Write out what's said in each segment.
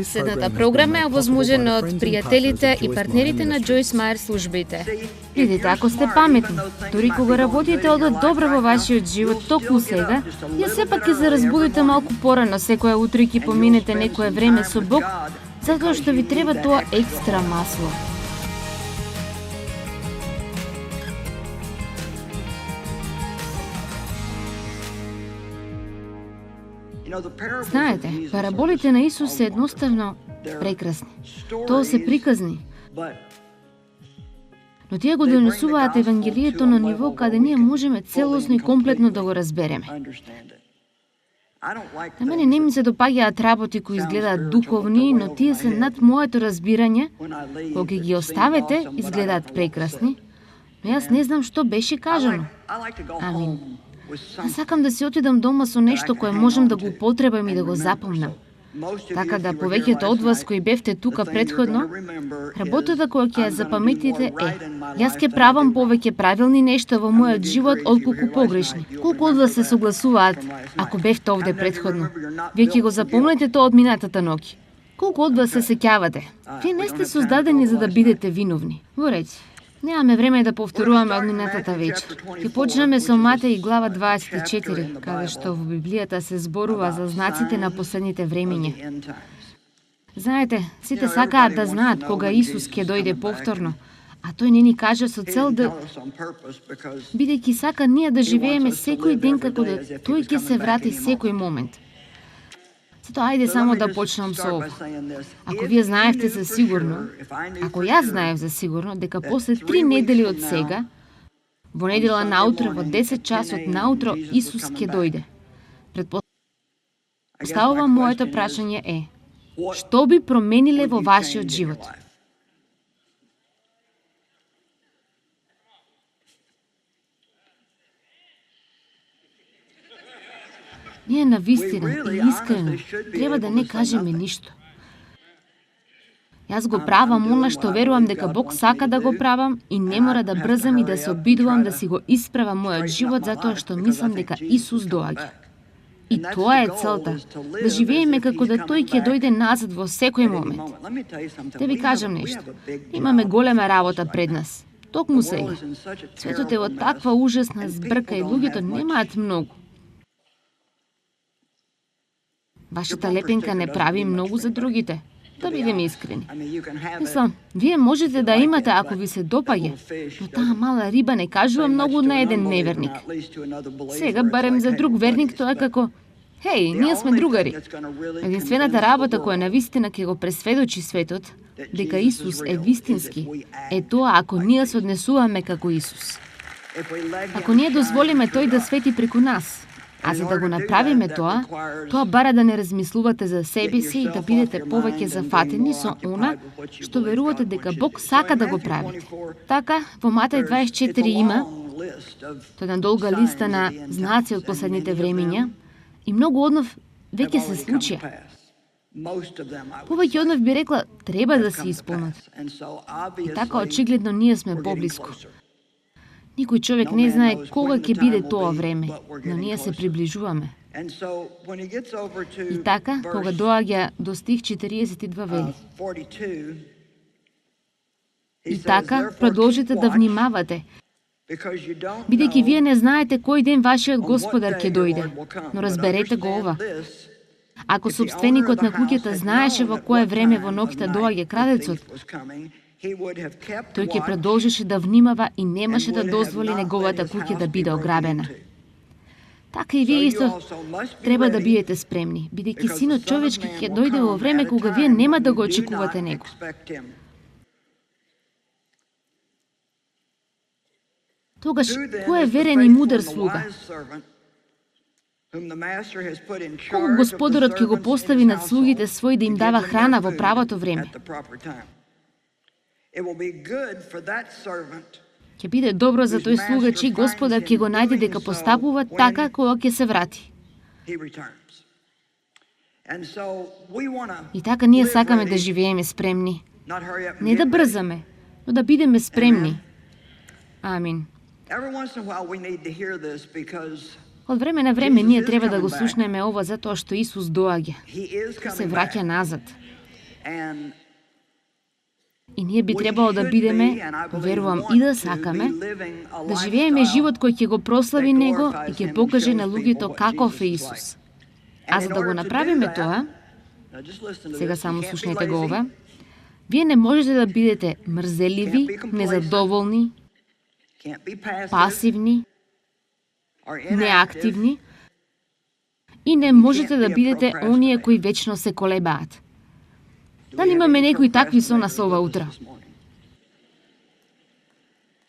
Следната програма е овозможена од пријателите и партнерите на Джойс Мајер службите. Видите, ако сте паметни, дури кога работите одат добро во вашиот живот токму сега, ја сепак ќе се разбудите малку порано секоја утро и ќе поминете некое време со Бог, затоа што ви треба тоа екстра масло. Знаете, параболите на Исус се едноставно прекрасни. Тоа се приказни. Но тие го донесуваат Евангелието на ниво каде ние можеме целосно и комплетно да го разбереме. На мене не ми се допаѓаат работи кои изгледаат духовни, но тие се над моето разбирање. Кога ги оставете, изгледаат прекрасни, но јас не знам што беше кажано. Амин. Аз сакам да си отидам дома со нешто кое можам да го употребам и да го запомнам. Така да повеќето од вас кои бевте тука претходно, работата која ќе ја запаметите е: јас ќе правам повеќе правилни нешта во мојот живот отколку погрешни. Колку од вас се согласуваат ако бевте овде претходно? Вие ќе го запомнете тоа од минатата ноќ. Колку од вас се сеќавате? Вие не сте создадени за да бидете виновни. Во ред. Немаме време да повторуваме од минатата вечер. Ќе почнеме со Матеј глава 24, каде што во Библијата се зборува за знаците на последните времиња. Знаете, сите сакаат да знаат кога Исус ќе дојде повторно, а тој не ни кажа со цел да... бидејќи сака ние да живееме секој ден како да тој ќе се врати секој момент. Зато ајде само да почнам со ова. Ако вие знаевте за сигурно, ако јас знаев за сигурно, дека после 3 недели од сега, во недела наутро, во 10 часот наутро, Исус ќе дојде. Предпоставувам моето прашање е: што би промениле во вашиот живот? Ние навистина и искрено треба да не кажеме ништо. Јас го правам она што верувам дека Бог сака да го правам и не мора да брзам и да се обидувам да си го исправам мојот живот затоа што мислам дека Исус доаѓа. И тоа е целта, да живееме како да тој ќе дојде назад во секој момент. Да ви кажам нешто, имаме голема работа пред нас. Токму сега. Светот е во таква ужасна збрка и луѓето немаат многу. Вашата лепенка не прави многу за другите. Да бидеме искрени. Мислам, вие можете да имате ако ви се допаѓа, но таа мала риба не кажува многу на еден неверник. Сега, барем за друг верник, тоа е како: хеј, ние сме другари. Единствената работа која навистина ќе го пресведочи светот, дека Исус е вистински, е тоа ако ние се однесуваме како Исус. Ако ние дозволиме тој да свети преку нас, а за да го направиме тоа бара да не размислувате за себе си и да бидете повеќе зафатени со она што верувате дека Бог сака да го правите. Така, во Матеј 24 има тоа една долга листа на знаци од последните времиња и многу од нив веќе се случија. Повеќе од нив би рекла треба да се исполнат. И така очигледно ние сме поблиску. Никој човек не знае кога ќе биде тоа време, но ние се приближуваме. И така, кога доаѓа до стих 42 вели: и така, продолжете да внимавате, бидејќи вие не знаете кој ден вашиот Господар ќе дојде. Но разберете го ова: ако собственикот на куќата знаеше во кое време во ноќта доаѓа крадецот, тој ќе продолжеше да внимава и немаше да дозволи неговата куќа да биде ограбена. Така и вие исто треба да бидете спремни, бидејќи Синот човечки ќе дојде во време кога вие нема да го очекувате него. Тогаш, кој е верен и мудар слуга? Кога Господарот ќе го постави над слугите своји да им дава храна во правото време? Ќе биде добро за тој слуга чиј Господар ќе го најде дека постапува така кога ќе се врати. И така ние сакаме да живееме спремни. Не да брзаме, но да бидеме спремни. Амин. Од време на време ние треба да го слушнеме ова затоа што Исус доаѓа. Тој се враќа назад. И ние би требало да бидеме, верувам и да сакаме, да живееме живот кој ќе го прослави Него и ќе покаже на луѓето каков е Исус. А за да го направиме тоа, сега само слушнете го ова, вие не можете да бидете мрзеливи, незадоволни, пасивни, неактивни и не можете да бидете оние кои вечно се колебаат. Дали имаме некои такви со нас ова утро?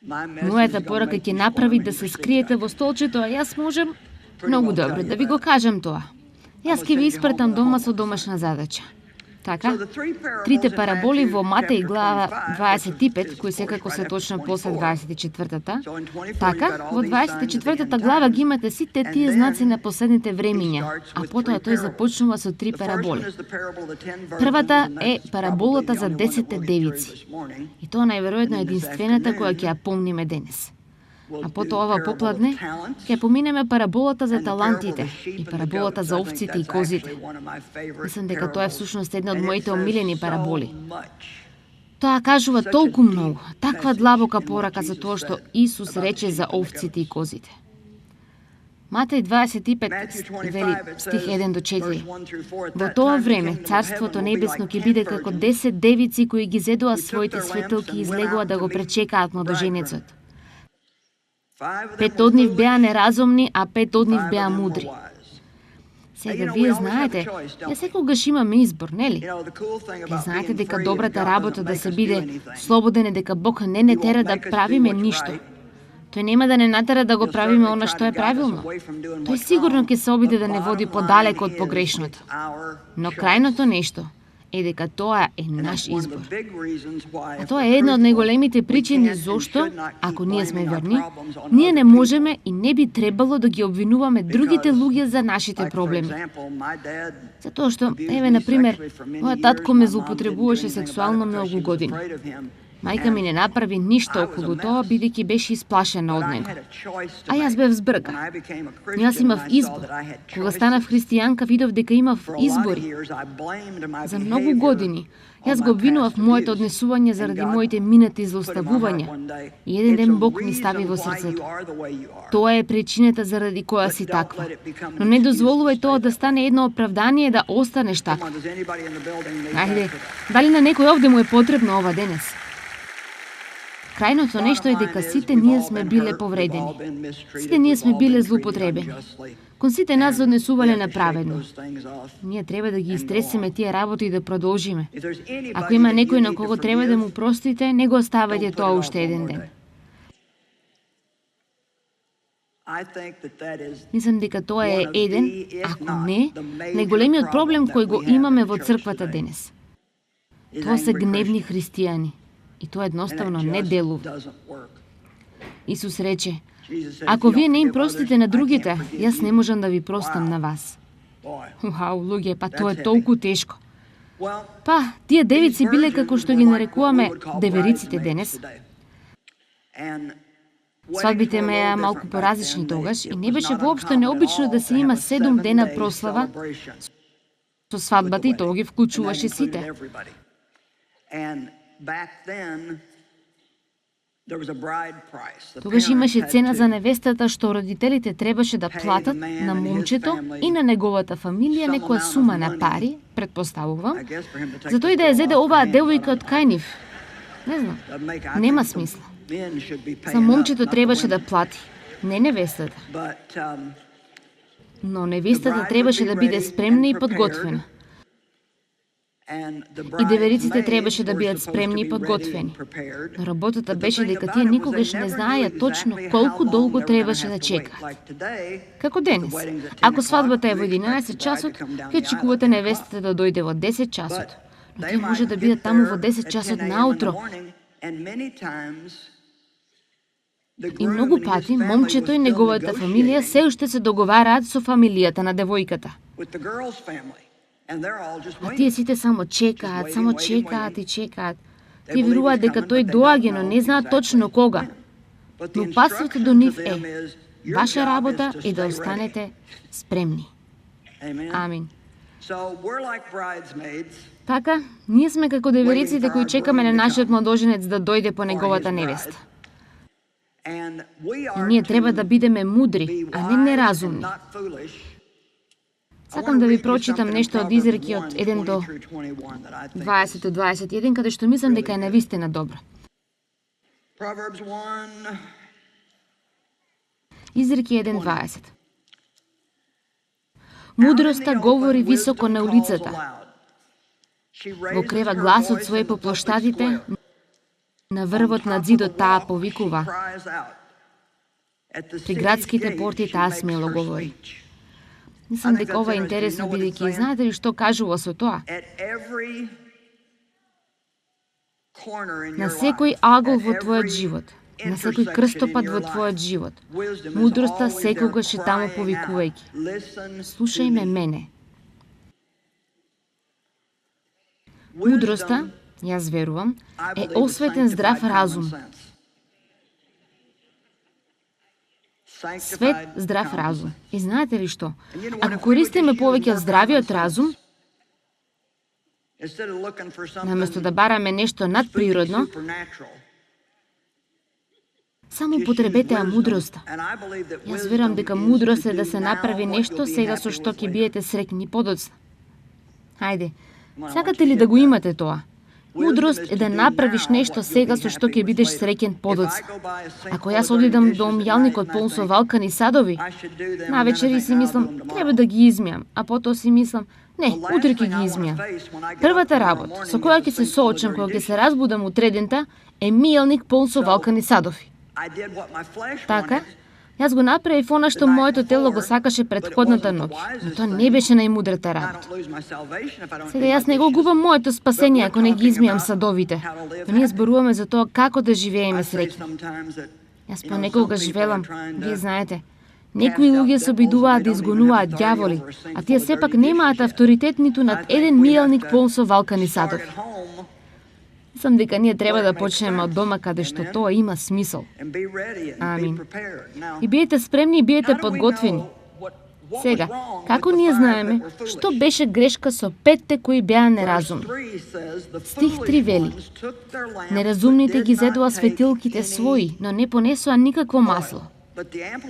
Мојата порака ќе направи да се скриете во столчето, а јас можам многу добро да ви го кажам тоа. Јас ќе ви испратам дома со домашна задача. Така, трите параболи во Матеј глава 25, кои секако се точно после 24-та, така, во 24-та глава ги имате сите тие знаци на последните времиња, а потоа тој започнува со три параболи. Првата е параболата за 10 девици. И тоа најверојатно е единствената која ќе ја помниме денес. А потоа ова попладне ќе поминеме параболата за талантите и параболата за овците и козите. Мислам дека тоа е всушност една од моите омилени параболи. Тоа кажува толку многу, таква длабока порака за тоа што Исус рече за овците и козите. Матеј 25 вели стих 1 до 4. Во тоа време Царството небесно ќе биде како 10 девици кои ги зедоа своите светилки и излегува да го пречекаат младоженецот. 5 од нив беа неразумни, а 5 од нив беа мудри. Сега, вие знаете, ја секогаш имаме избор, нели? Вие знаете дека добрата работа да се биде слободен е дека Бог не тера да правиме ништо. Тој нема да не натера да го правиме она што е правилно. Тој сигурно ќе се обиде да не води подалеку од погрешното. Но крајното нешто е дека тоа е наш избор. А тоа е една од најголемите причини зошто, ако ние сме верни, ние не можеме и не би требало да ги обвинуваме другите луѓе за нашите проблеми. Затоа што, еве, например, мојот татко ме злоупотребуваше сексуално многу години. Мајка ми не направи ништо околу тоа, бидејќи беше исплашена од него. А јас бев збркан. Јас имав избор. Кога станав христијанка, видов дека имав избори. За многу години јас го обвинував моето однесување заради моите минати злоставувања. И еден ден Бог ми стави во срцето: тоа е причината заради која си таква. Но не дозволувај тоа да стане едно оправдание да останеш таква. Ајде, дали на некој овде му е потребно ова денес? Крајното нешто е дека сите ние сме биле повредени. Сите ние сме биле злоупотребени. Кон сите нас однесувале неправедно. Ние треба да ги истресеме тие работи и да продолжиме. Ако има некој на кого треба да му простите, не го оставајте тоа уште еден ден. Мислам дека тоа е еден, ако не, најголемиот проблем кој го имаме во црквата денес. Тоа се гневни христијани. И тоа едноставно не делува. Исус рече: ако вие не им простите на другите, јас не можам да ви простам на вас. Уау, луѓе, па тоа е толку тешко. Па, тие девици биле како што ги нарекуваме девериците денес. Свадбите меа малку поразлични тогаш и не беше воопшто необично да се има 7 дена прослава со свадбата и тоа ги вклучуваше сите. Тогаш имаше цена за невестата што родителите требаше да платат на момчето и на неговата фамилија некоја сума на пари, предпоставувам, за тој да ја зеде оваа девојка од кај нив. Не знам, нема смисла. За момчето требаше да плати, не невестата. Но невестата требаше да биде спремна и подготвена. И девериците требаше да бидат спремни и подготвени. Но работата беше дека тие никогаш не знаеја точно колку долго требаше да чекаат. Како денес. Ако свадбата е во 11 часот, ќе очекувате невестата да дојде во 10 часот. Но тие може да бидат таму во 10 часот наутро. И многу пати момчето и неговата фамилија се уште се договараат со фамилијата на девојката. А тие сите само чекаат и чекаат. Тие веруваат дека тој доаѓа, но не знаат точно кога. Но пасвото до нив е: ваша работа е да останете спремни. Амин. Така, ние сме како девериците кои чекаме на нашиот младоженец да дојде по неговата невеста. И ние треба да бидеме мудри, а не неразумни. Сакам да ви прочитам нешто од Изреки од 1 до 20-21, каде што мислам дека е навистина добро. Изреки 1:20. Мудроста говори високо на улицата. Го крева гласот свој по плоштадите, на врвот на зидот таа повикува. При градските порти таа смело говори. Мислам дека ова е интересно, бидејќи знаете ли што кажува со тоа? На секој агол во твојот живот, на секој крстопат во твојот живот, мудроста секогаш е таму повикувајќи. Слушај ме мене. Мудроста, јас верувам, е осветен здрав разум. Свет здрав разум. И знаете ли што? Ако користиме повеќе здравиот разум, наместо да бараме нешто надприродно, само потребете мудроста. Јас верувам дека мудрост е да се направи нешто сега со што ќе биете среќни подоцна. Хајде, сакате ли да го имате тоа? Мудрост е да направиш нешто сега со што ќе бидеш среќен подоцна. Ако јас одидам до омјалникот полн со валкани садови, навечери си мислам, треба да ги измијам, а потоа си мислам, не, утре ќе ги измијам. Првата работа со која ќе се соочам кога ќе се разбудам утредента е мијалник полн со валкани садови. Така, јас го направив она што моето тело го сакаше претходната ноќ, но тоа не беше најмудрата работа. Сега јас не го губам моето спасение ако не ги измијам садовите, но ние зборуваме за тоа како да живееме среќни. Јас понекогаш велам, вие знаете, некои луѓе се обидуваат да изгонуваат ѓаволи, а тие сепак немаат авторитет ниту над еден мијалник полн со валкани садови. Мислам дека ние треба да почнеме од дома каде што тоа има смисол. Амин. И биете спремни и биете подготвени. Сега, како ние знаеме што беше грешка со петте кои беа неразумни? Стих 3 вели: неразумните ги зедоа светилките своји, но не понесоа никакво масло.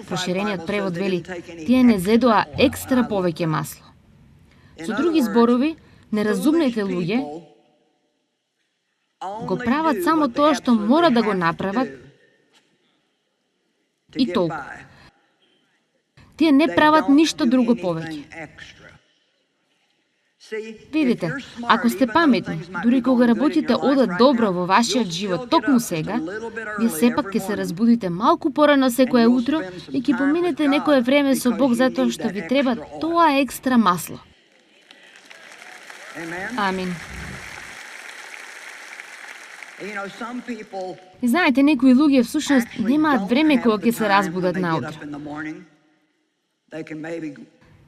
Проширениот превод вели: тие не зедоа екстра повеќе масло. Со други зборови, неразумните луѓе го прават само тоа што мора да го направат и толку. Тие не прават ништо друго повеќе. Видите, ако сте паметни, дури кога работите одат добро во вашиот живот токму сега, вие сепак ќе се разбудите малку порано секое утро и ќе поминете некое време со Бог затоа што ви треба тоа екстра масло. Амин. И знаете, некои луѓе всушност немаат време кога ќе се разбудат наутро.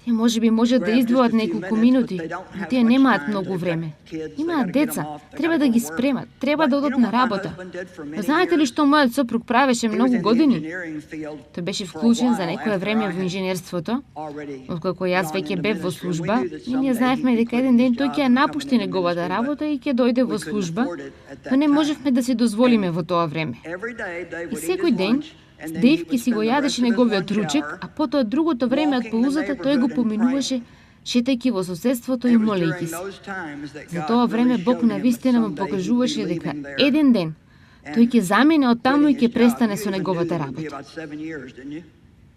Тие можеби можат да издвојат неколку минути, но тие немаат многу време. Имаат деца, треба да ги спремат, треба да одат на работа. Но знаете ли што мојот сопруг правеше многу години? Тој беше вклучен за некое време во инженерството, откако јас веќе бев во служба, и ние знаевме дека еден ден тој ќе ја напушти неговата работа и ќе дојде во служба, но не можевме да си дозволиме во тоа време. И секој ден Дейв ки си го јадеше неговиот ручек, а потоа другото време од паузата тој го поминуваше шетајќи во соседството и молејќи се. За тоа време Бог навистина му покажуваше дека еден ден тој ќе замине од таму и ќе престане со неговата работа.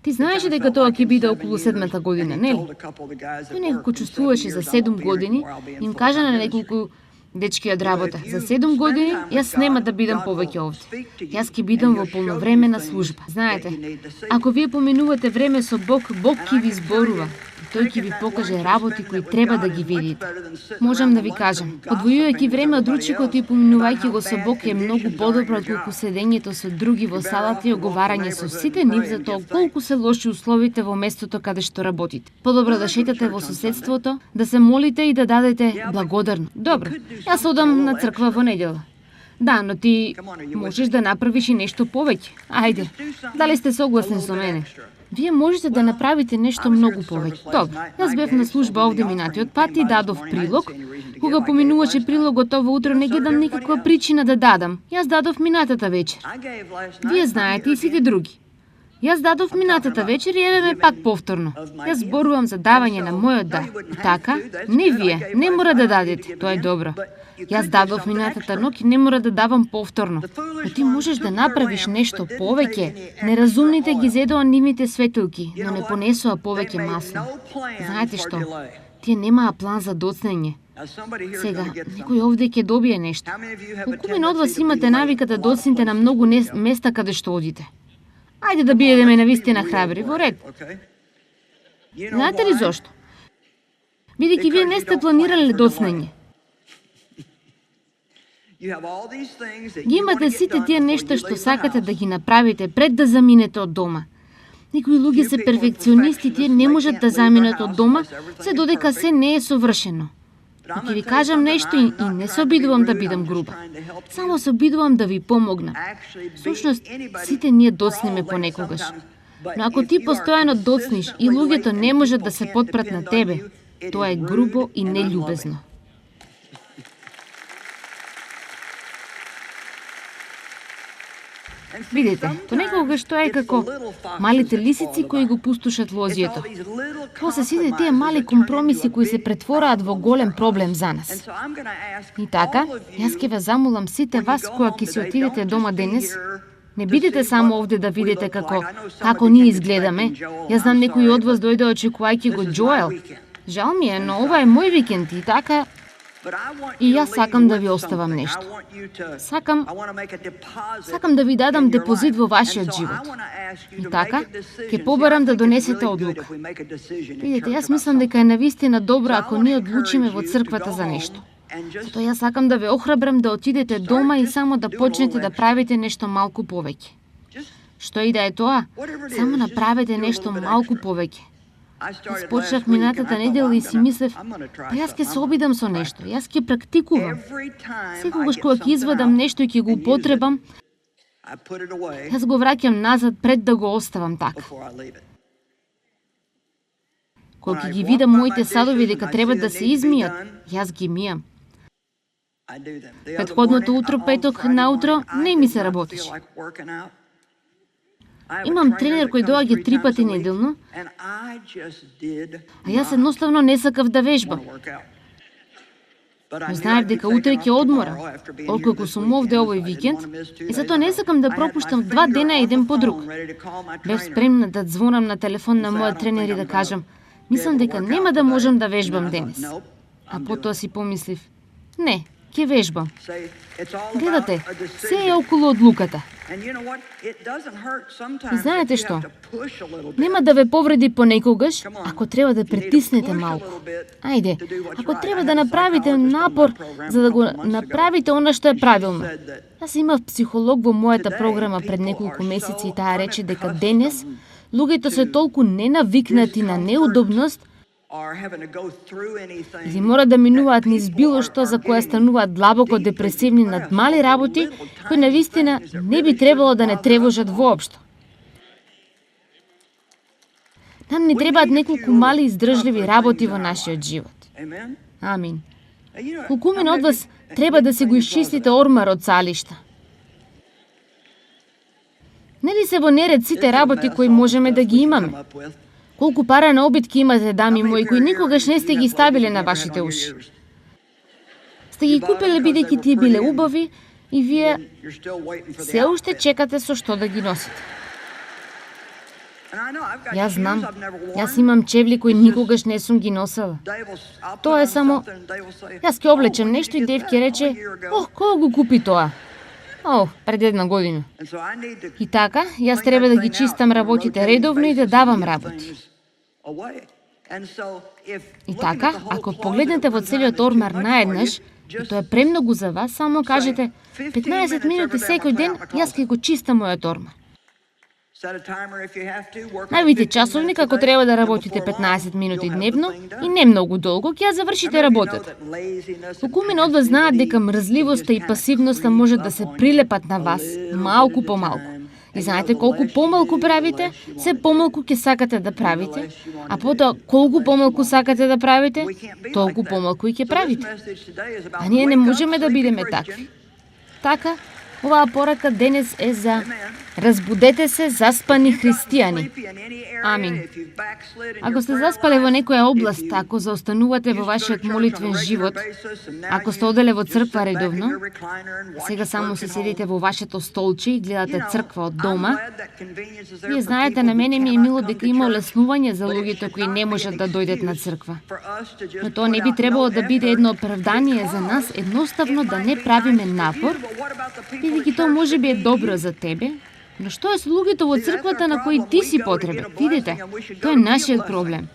Ти знаеше дека тоа ќе биде околу 7-та година, нели? Тој некако чувствуваше за 7 години, им кажа на неколку дечки од работа: за 7 години јас нема да бидам повеќе овде. Јас ќе бидам во полновременна служба. Знаете, ако вие поминувате време со Бог, Бог ќе ви зборува. Тој ќе ви покаже работи кои треба да ги видите. Можам да ви кажам, одвојувајќи време од ручекот и поминувајќи го со Бог е многу подобро отколку седењето со други во салата и оговарање со сите нив за тоа колку се лоши условите во местото каде што работите. Подобро да шетате во соседството, да се молите и да дадете благодарно. Добро, јас одам на црква во недела. Да, но ти можеш да направиш и нешто повеќе. Ајде, дали сте согласни со мене? Вие можете да направите нешто многу повеќе. Добро, јас бев на служба овде минатиот пат и дадов прилог. Кога поминуваше прилогот ова утро, не гледам никаква причина да дадам. Јас дадов минатата вечер. Вие знаете и сите други. Јас дадов минатата вечер и еве ме пак повторно. Јас зборувам за давање на мојот дар. И така, не вие, не мора да дадете, тоа е добро. Јас дадов минатата ноќ и не мора да давам повторно. Но ти можеш да направиш нешто повеќе. Неразумните ги зедоа нивните светилки, но не понесоа повеќе масло. Знаете што? Тие немаа план за доцнење. Сега, некој овде ќе добие нешто. Колку од вас имате навика да доцните на многу места каде што одите? Ајде да бидеме навистина храбри, во ред. Знаете ли зошто? Бидејќи вие не сте планирале доцнење. Ги имате сите тие нешта што сакате да ги направите пред да заминете од дома. Некои луѓе се перфекционисти, тие не можат да заминат од дома, се додека се не е совршено. Но ќе ви кажам нешто и не се обидувам да бидам груба. Само се обидувам да ви помогнам. Всушност, сите ние доцнеме понекогаш. Но ако ти постојано доцниш и луѓето не можат да се потпрат на тебе, тоа е грубо и нељубезно. Видите, понекогаш тоа е како малите лисици кои го пустошат лозието. После сите тие мали компромиси кои се претвораат во голем проблем за нас. И така, јас ќе ве замолам сите вас кога ќе си отидете дома денес, не бидете само овде да видите како ние изгледаме. Јас знам некои од вас дојде очекувајќи го Джоел. Жал ми е, но ова е мој викенд и така. И јас сакам да ви оставам нешто. Сакам да ви дадам депозит во вашиот живот. И така, ќе побарам да донесете одлука. Видите, јас мислам дека е навистина добро ако ние одлучиме во црквата за нешто. Затоа јас сакам да ве охрабрам да отидете дома и само да почнете да правите нешто малку повеќе. Што и да е тоа, само направете нешто малку повеќе. Јас почнав минатата недела и си мислев, па јас ќе се обидам со нешто, јас ќе практикувам. Секогаш кога ќе извадам нешто и ќе го употребам, јас го враќам назад пред да го оставам така. Кога ќе ги видам моите садови дека треба да се измијат, јас ги мијам. Претходното утро, петок наутро, не ми се работеше. Имам тренер кој доаѓа 3 пати неделно, а јас едноставно не сакав да вежбам. Но знаев дека утре ќе одморам, откако сум овде овој викенд, и затоа не сакам да пропуштам 2 дена еден по друг. Бев спремна да звонам на телефон на мојот тренер и да кажам, мислам дека нема да можам да вежбам денес. А потоа си помислив, не, ќе вежбам. Гледате, се е околу одлуката. И знаете што? Нема да ве повреди понекогаш, ако треба да притиснете малку. Ајде, ако треба да направите напор за да го направите она што е правилно. Јас имав психолог во мојата програма пред неколку месеци и таа рече дека денес луѓето се толку ненавикнати на неудобност или мора да минуваат низ било што за кое стануваат длабоко депресивни над мали работи, кои навистина не би требало да не тревожат воопшто. Нам ни требаат неколку мали издржливи работи во нашиот живот. Амин. Колкумина од вас треба да се го исчистите ормар од салишта? Нели се во неред сите работи кои можеме да ги имаме? Колку пара на обидки имате, дами мои, кои никогаш не сте ги ставиле на вашите уши? Сте ги купиле бидејќи тие биле убави и вие се уште чекате со што да ги носите. Јас знам, јас имам чевли кои никогаш не сум ги носела. Тоа е само, јас ќе облечем нешто и Дев ќе рече, ох, кој го купи тоа? Пред 1 година. И така, јас треба да ги чистам работите редовно и да давам работи. И така, ако погледнете во целиот ормар наеднаш, и тоа е премногу за вас, само кажете 15 минути секој ден, јас ќе го чистам мојот ормар. Навите часовник ако треба да работите 15 минути дневно и не многу долго, ќе ја завршите работата. Колкумина од вас знаат дека мрзливоста и пасивноста можат да се прилепат на вас малку по малку. И знаете колку помалку правите, се помалку ќе сакате да правите, а потоа колку помалку сакате да правите, толку помалку и ќе правите. А ние не можеме да бидеме такви. Така, оваа порака денес е за разбудете се, заспани христијани. Амин. Ако сте заспале во некоја област, ако заостанувате во вашиот молитвен живот, ако сте оделе во црква редовно, сега само се седите во вашето столче и гледате црква од дома, вие знаете, на мене ми е мило дека има олеснување за луѓето кои не можат да дојдат на црква. Но тоа не би требало да биде едно оправдание за нас едноставно да не правиме напор, бидејќи тоа можеби е добро за тебе. Но што е со луѓето во црквата на кои ти си потребен? Видите, тоа е нашиот проблем.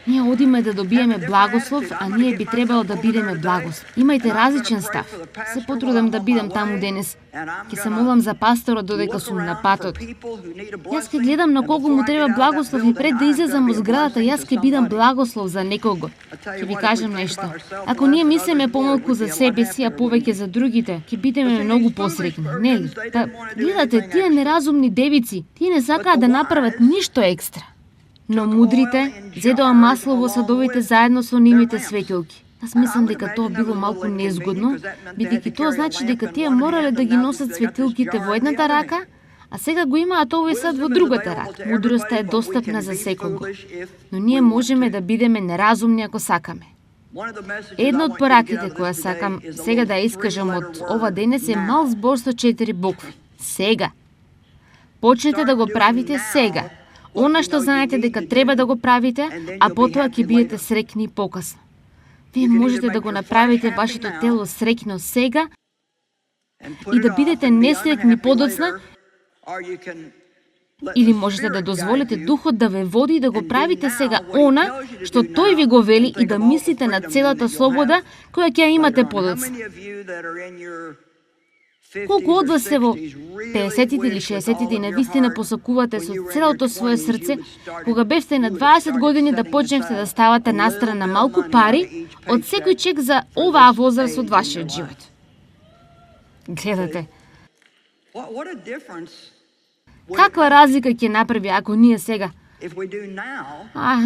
Ние одиме да добиеме благослов, а ние би требало да бидеме благослов. Имајте различен став. Се потрудам да бидам таму денес. Ќе се молам за пасторот додека сум на патот. Јас ќе гледам на кого му треба благослов и пред да излезам од зградата, јас ќе бидам благослов за некого. Ќе ви кажам нешто. Ако ние мислиме помалку за себе си, а повеќе за другите, ќе бидеме многу посреќни, нели? Та гледате, тие неразумни девици, тие не сакаат да направат ништо екстра. Но мудрите зедоа масло во садовите заедно со нивните светилки. Јас мислам дека тоа било малку незгодно, бидејќи тоа значи дека тие морале да ги носат светилките во едната рака, а сега го имаат овој сад во другата рака. Мудроста е достапна за секого. Но ние можеме да бидеме неразумни ако сакаме. Една од пораките која сакам сега да искажам од ова денес е мал збор со 4 букви. Сега. Почнете да го правите сега. Она што знаете дека треба да го правите, а потоа ќе бидете среќни покасно. Вие можете да го направите вашето тело среќно сега и да бидете несреќни подоцна, или можете да дозволите Духот да ве води и да го правите сега она што Тој ви го вели и да мислите на целата слобода која ќе ја имате подоцна. Колку од вас се во 50-тите или 60-тите и навистина посакувате со целото свое срце, кога бевте на 20 години да почневте да ставате настрана малку пари од секој чек за оваа возраст од вашиот живот? Гледате. Каква разлика ќе направи ако ние сега?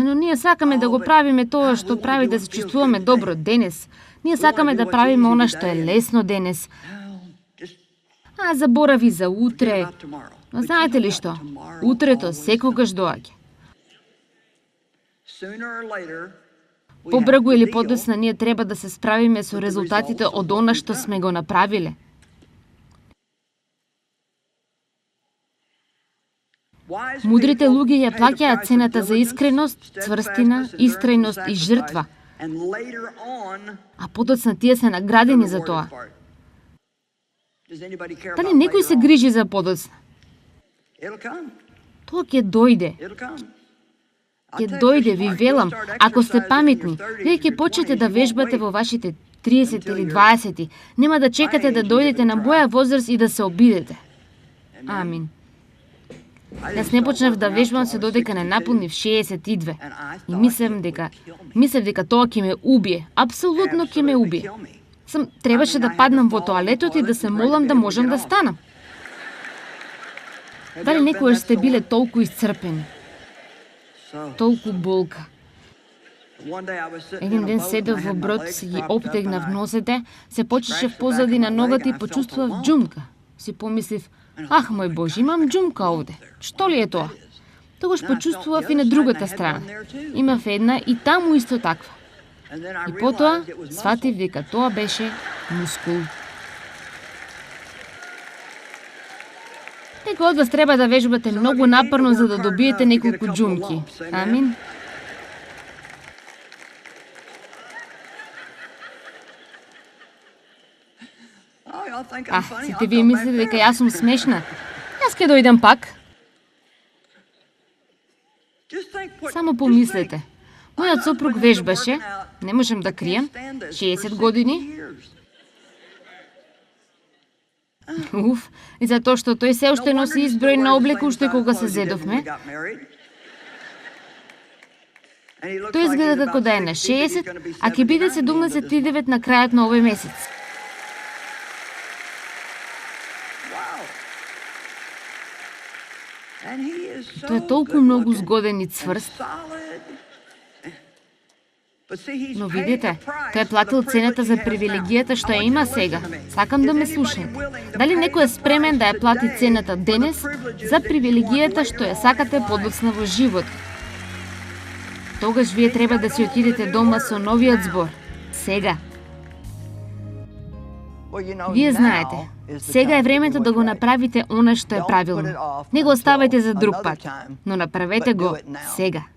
Но ние сакаме да го правиме тоа што прави да се чувствуваме добро денес. Ние сакаме да правиме она што е лесно денес. Заборави за утре. Но знаете ли што? Утрето секогаш доаѓа. Побрзо или подоцна ние треба да се справиме со резултатите од она што сме го направиле. Мудрите луѓе ја плаќаат цената за искреност, цврстина, истрајност и жртва. А подоцна тие се наградени за тоа. Дали некој се грижи за подоцна? Тоа ќе дојде. Ќе дојде, ви велам, ако сте паметни, вие ќе почнете да вежбате во вашите 30 или 20, нема да чекате да дојдете на моја возраст и да се обидете. Амин. Јас не почнав да вежбам се додека не наполнив 62 и мислев дека тоа ќе ме убие, апсолутно ќе ме убие. Требаше да паднам во тоалетот и да се молам да можам да станам. Дали некојаш сте биле толку исцрпени? Толку болка. Еден ден седев во брод, си ги обтегнав нозете, се почешев позади на ногата и почувствував џумка. Си помислив, ах, мој Боже, имам џумка овде. Што ли е тоа? Тогаш почувствував и на другата страна. Имав една и таму исто таква. И потоа сватив дека тоа беше мускул. Некој од вас треба да вежбате многу напорно за да добиете неколку џумки. Амин. Сите вие мислите дека јас сум смешна. Јас ќе дојдам пак. Само помислете. Мојот сопруг вежбаше, не можам да крием, 60 години. Уф, и затоа што тој се уште носи изброј на облеку уште кога се зедовме. Тој изгледа како да е на 60, а ќе биде 79 на крајот на овој месец. Тој е толку многу згоден и цврст. Но видите, тој е платил цената за привилегијата што ја има сега. Сакам да ме слушате. Дали некој е спремен да ја плати цената денес за привилегијата што ја сакате подоцна во живот? Тогаш вие треба да си отидете дома со новиот збор. Сега. Вие знаете, сега е времето да го направите она што е правилно. Не го оставајте за друг пат, но направете го сега.